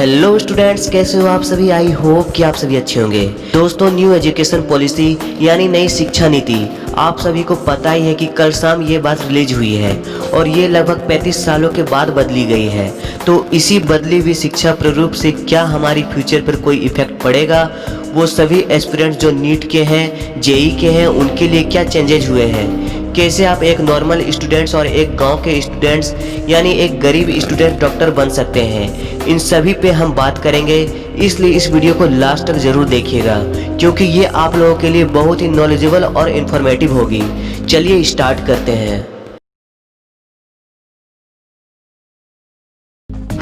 Hello students, कैसे हो आप सभी। आई होप कि आप सभी अच्छे होंगे। दोस्तों, न्यू एजुकेशन पॉलिसी यानी नई शिक्षा नीति आप सभी को पता ही है कि कल शाम ये बात रिलीज हुई है और ये लगभग 35 सालों के बाद बदली गई है। तो इसी बदली हुई शिक्षा प्रारूप से क्या हमारी फ्यूचर पर कोई इफेक्ट पड़ेगा, वो सभी एस्पिरेंट्स जो नीट के हैं, जेई के हैं, उनके लिए क्या चेंजेज हुए हैं, कैसे आप एक नॉर्मल स्टूडेंट्स और एक गांव के स्टूडेंट्स यानी एक गरीब स्टूडेंट डॉक्टर बन सकते हैं, इन सभी पे हम बात करेंगे। इसलिए इस वीडियो को लास्ट तक जरूर देखिएगा क्योंकि ये आप लोगों के लिए बहुत ही नॉलेजेबल और इन्फॉर्मेटिव होगी। चलिए स्टार्ट करते हैं।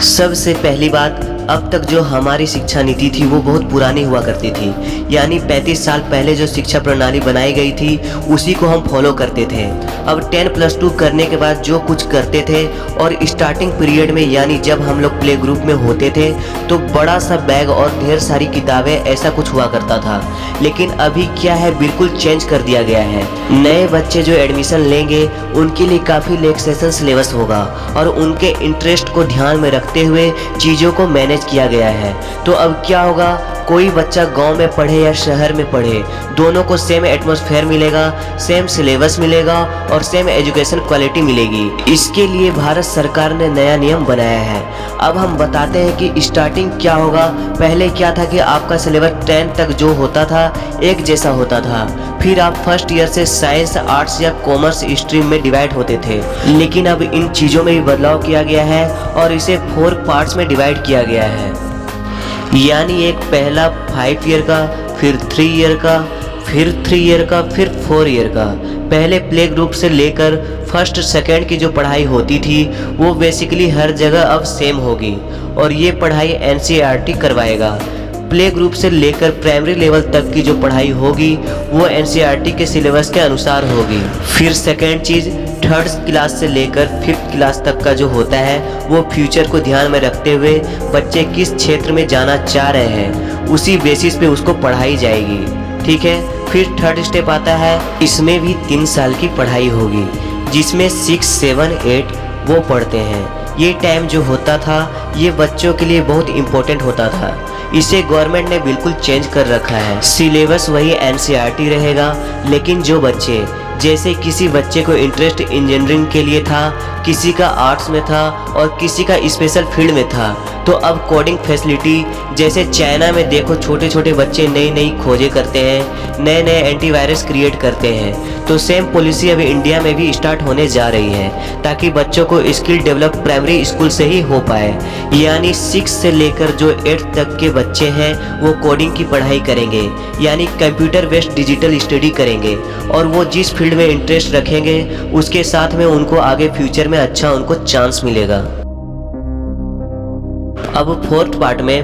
सबसे पहली बात, अब तक जो हमारी शिक्षा नीति थी वो बहुत पुरानी हुआ करती थी, यानी 35 साल पहले जो शिक्षा प्रणाली बनाई गई थी उसी को हम फॉलो करते थे। अब 10+2 करने के बाद जो कुछ करते थे और स्टार्टिंग पीरियड में यानी जब हम लोग प्ले ग्रुप में होते थे तो बड़ा सा बैग और ढेर सारी किताबें ऐसा कुछ हुआ करता था। लेकिन अभी क्या है, बिल्कुल चेंज कर दिया गया है। नए बच्चे जो एडमिशन लेंगे उनके लिए काफ़ी रिलैक्सेशन सिलेबस होगा और उनके इंटरेस्ट को ध्यान में रखते हुए चीज़ों को मैनेज किया गया है। तो अब क्या होगा, कोई बच्चा गांव में पढ़े या शहर में पढ़े, दोनों को सेम एटमॉस्फेयर मिलेगा, सेम सिलेबस मिलेगा और सेम एजुकेशन क्वालिटी मिलेगी। इसके लिए भारत सरकार ने नया नियम बनाया है। अब हम बताते हैं कि स्टार्टिंग क्या होगा। पहले क्या था कि आपका सिलेबस 10 तक जो होता था एक जैसा होता था, फिर आप फर्स्ट ईयर से साइंस, आर्ट्स या कॉमर्स स्ट्रीम में डिवाइड होते थे। लेकिन अब इन चीज़ों में भी बदलाव किया गया है और इसे 4 पार्ट्स में डिवाइड किया गया है। यानी एक पहला 5 ईयर का, फिर 3 ईयर का, फिर 3 ईयर का, फिर 4 ईयर का। पहले प्ले ग्रुप से लेकर फर्स्ट सेकंड की जो पढ़ाई होती थी वो बेसिकली हर जगह अब सेम होगी और ये पढ़ाई एनसीईआरटी करवाएगा। प्ले ग्रुप से लेकर प्राइमरी लेवल तक की जो पढ़ाई होगी वो एनसीईआरटी के सिलेबस के अनुसार होगी। फिर सेकंड चीज़, थर्ड क्लास से लेकर 5th क्लास तक का जो होता है वो फ्यूचर को ध्यान में रखते हुए बच्चे किस क्षेत्र में जाना चाह रहे हैं उसी बेसिस पे उसको पढ़ाई जाएगी। ठीक है। फिर थर्ड स्टेप आता है, इसमें भी 3 साल की पढ़ाई होगी जिसमें 6, 7, 8 वो पढ़ते हैं। ये टाइम जो होता था ये बच्चों के लिए बहुत इम्पोर्टेंट होता था। इसे गवर्नमेंट ने बिल्कुल चेंज कर रखा है। सिलेबस वही एनसीईआरटी रहेगा, लेकिन जो बच्चे, जैसे किसी बच्चे को इंटरेस्ट इंजीनियरिंग के लिए था, किसी का आर्ट्स में था और किसी का स्पेशल फील्ड में था, तो अब कोडिंग फैसिलिटी, जैसे चाइना में देखो छोटे छोटे बच्चे नई नई खोजें करते हैं, नए नए एंटीवायरस क्रिएट करते हैं, तो सेम पॉलिसी अभी इंडिया में भी स्टार्ट होने जा रही है ताकि बच्चों को स्किल डेवलप प्राइमरी स्कूल से ही हो पाए। यानी 6 से लेकर जो 8 तक के बच्चे हैं वो कोडिंग की पढ़ाई करेंगे, यानी कंप्यूटर बेस्ड डिजिटल स्टडी करेंगे और वो जिस फील्ड में इंटरेस्ट रखेंगे उसके साथ में उनको आगे फ्यूचर में अच्छा उनको चांस मिलेगा। अब 4th पार्ट में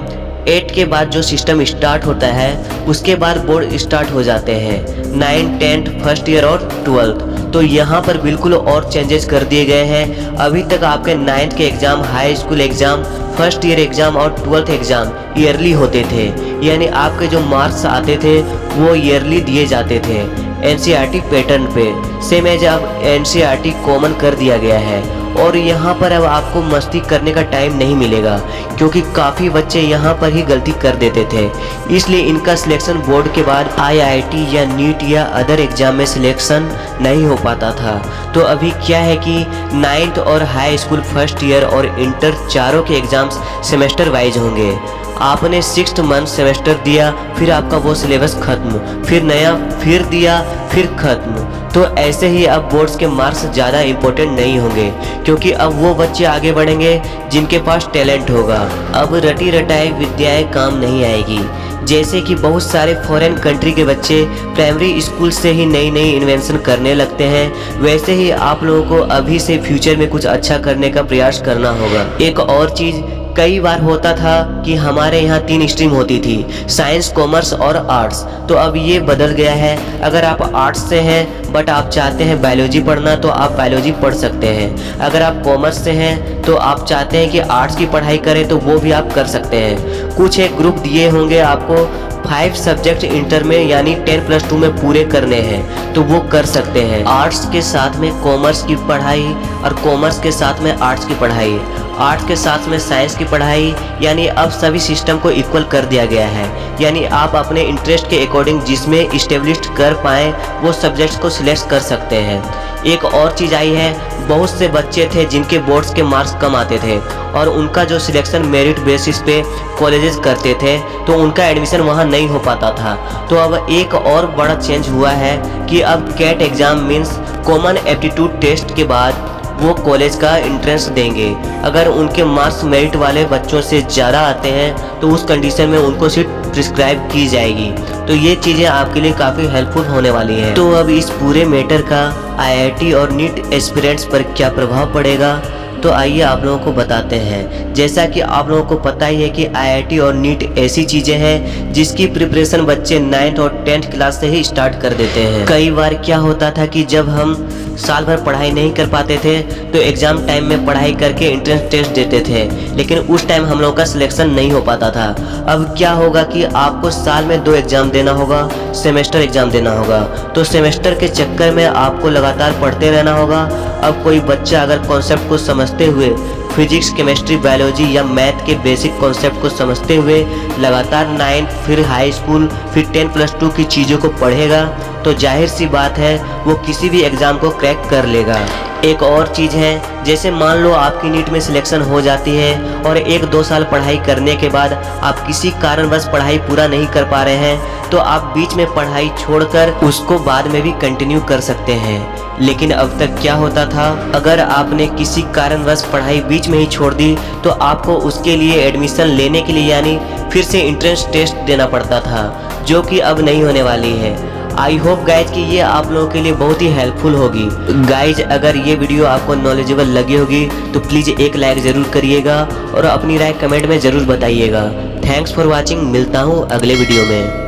8 के बाद जो सिस्टम स्टार्ट होता है उसके बाद बोर्ड स्टार्ट हो जाते हैं, 9, 10, फर्स्ट ईयर और 12th। तो यहाँ पर बिल्कुल और चेंजेस कर दिए गए हैं। अभी तक आपके 9th के exam, high school exam, first year exam और 12th एग्ज़ाम ईयरली होते थे, यानी आपके जो मार्क्स आते थे वो ईयरली दिए जाते थे एनसीईआरटी पैटर्न पे। सेम एज अब एनसीईआरटी कॉमन कर दिया गया है और यहाँ पर अब आपको मस्ती करने का टाइम नहीं मिलेगा क्योंकि काफ़ी बच्चे यहाँ पर ही गलती कर देते थे। इसलिए इनका सिलेक्शन बोर्ड के बाद आईआईटी या नीट या अदर एग्जाम में सिलेक्शन नहीं हो पाता था। तो अभी क्या है कि 9th और हाई स्कूल, फर्स्ट ईयर और इंटर चारों के एग्ज़ाम्स सेमेस्टर वाइज होंगे। आपने 6th मंथ सेमेस्टर दिया, फिर आपका वो सिलेबस खत्म, फिर नया, फिर दिया, फिर खत्म। तो ऐसे ही अब बोर्ड्स के मार्क्स ज़्यादा इम्पोर्टेंट नहीं होंगे क्योंकि अब वो बच्चे आगे बढ़ेंगे जिनके पास टैलेंट होगा। अब रटी रटाई विद्याएं काम नहीं आएगी। जैसे कि बहुत सारे फॉरेन कंट्री के बच्चे प्राइमरी स्कूल से ही नई नई इन्वेंशन करने लगते हैं, वैसे ही आप लोगों को अभी से फ्यूचर में कुछ अच्छा करने का प्रयास करना होगा। एक और चीज़, कई बार होता था कि हमारे यहाँ 3 स्ट्रीम होती थी, साइंस, कॉमर्स और आर्ट्स। तो अब ये बदल गया है। अगर आप आर्ट्स से हैं बट आप चाहते हैं बायोलॉजी पढ़ना तो आप बायोलॉजी पढ़ सकते हैं। अगर आप कॉमर्स से हैं तो आप चाहते हैं कि आर्ट्स की पढ़ाई करें तो वो भी आप कर सकते हैं। कुछ एक ग्रुप दिए होंगे आपको, 5 सब्जेक्ट इंटर में यानी 10+2 में पूरे करने हैं तो वो कर सकते हैं। आर्ट्स के साथ में कॉमर्स की पढ़ाई और कॉमर्स के साथ में आर्ट्स की पढ़ाई। आर्ट्स के साथ में साइंस की पढ़ाई, यानी अब सभी सिस्टम को इक्वल कर दिया गया है। यानी आप अपने इंटरेस्ट के अकॉर्डिंग जिसमें इस्टेब्लिश कर पाएँ वो सब्जेक्ट्स को सिलेक्ट कर सकते हैं। एक और चीज़ आई है, बहुत से बच्चे थे जिनके बोर्ड्स के मार्क्स कम आते थे और उनका जो सिलेक्शन मेरिट बेसिस पे कॉलेजेस करते थे तो उनका एडमिशन वहाँ नहीं हो पाता था। तो अब एक और बड़ा चेंज हुआ है कि अब CAT exam means common aptitude test के बाद वो कॉलेज का एंट्रेंस देंगे। अगर उनके मार्क्स मेरिट वाले बच्चों से ज़्यादा आते हैं तो उस कंडीशन में उनको सीट प्रिस्क्राइब की जाएगी। तो ये चीज़ें आपके लिए काफ़ी हेल्पफुल होने वाली हैं। तो अब इस पूरे मैटर का आईआईटी और नीट एस्पिरेंट्स पर क्या प्रभाव पड़ेगा, तो आइए आप लोगों को बताते हैं। जैसा कि आप लोगों को पता ही है कि आईआईटी और नीट ऐसी चीज़ें हैं जिसकी प्रिपरेशन बच्चे 9th और 10th क्लास से ही स्टार्ट कर देते हैं। कई बार क्या होता था कि जब हम साल भर पढ़ाई नहीं कर पाते थे तो एग्ज़ाम टाइम में पढ़ाई करके एंट्रेंस टेस्ट देते थे, लेकिन उस टाइम हम लोगों का सिलेक्शन नहीं हो पाता था। अब क्या होगा कि आपको साल में 2 एग्ज़ाम देना होगा, सेमेस्टर एग्ज़ाम देना होगा। तो सेमेस्टर के चक्कर में आपको लगातार पढ़ते रहना होगा। अब कोई बच्चा अगर कॉन्सेप्ट को समझते हुए फिजिक्स, केमिस्ट्री, बायोलॉजी या मैथ के बेसिक कॉन्सेप्ट को समझते हुए लगातार 9th फिर हाई स्कूल फिर 10+2 की चीज़ों को पढ़ेगा तो जाहिर सी बात है वो किसी भी एग्ज़ाम को क्रैक कर लेगा। एक और चीज़ है, जैसे मान लो आपकी नीट में सिलेक्शन हो जाती है और 1-2 साल पढ़ाई करने के बाद आप किसी कारणवश पढ़ाई पूरा नहीं कर पा रहे हैं तो आप बीच में पढ़ाई छोड़कर उसको बाद में भी कंटिन्यू कर सकते हैं। लेकिन अब तक क्या होता था, अगर आपने किसी कारणवश पढ़ाई बीच में ही छोड़ दी तो आपको उसके लिए एडमिशन लेने के लिए यानी फिर से एंट्रेंस टेस्ट देना पड़ता था, जो कि अब नहीं होने वाली है। आई होप गाइज कि ये आप लोगों के लिए बहुत ही हेल्पफुल होगी। गाइज अगर ये वीडियो आपको नॉलेजेबल लगी होगी तो प्लीज़ एक लाइक ज़रूर करिएगा और अपनी राय कमेंट में ज़रूर बताइएगा। थैंक्स फॉर वॉचिंग, मिलता हूँ अगले वीडियो में।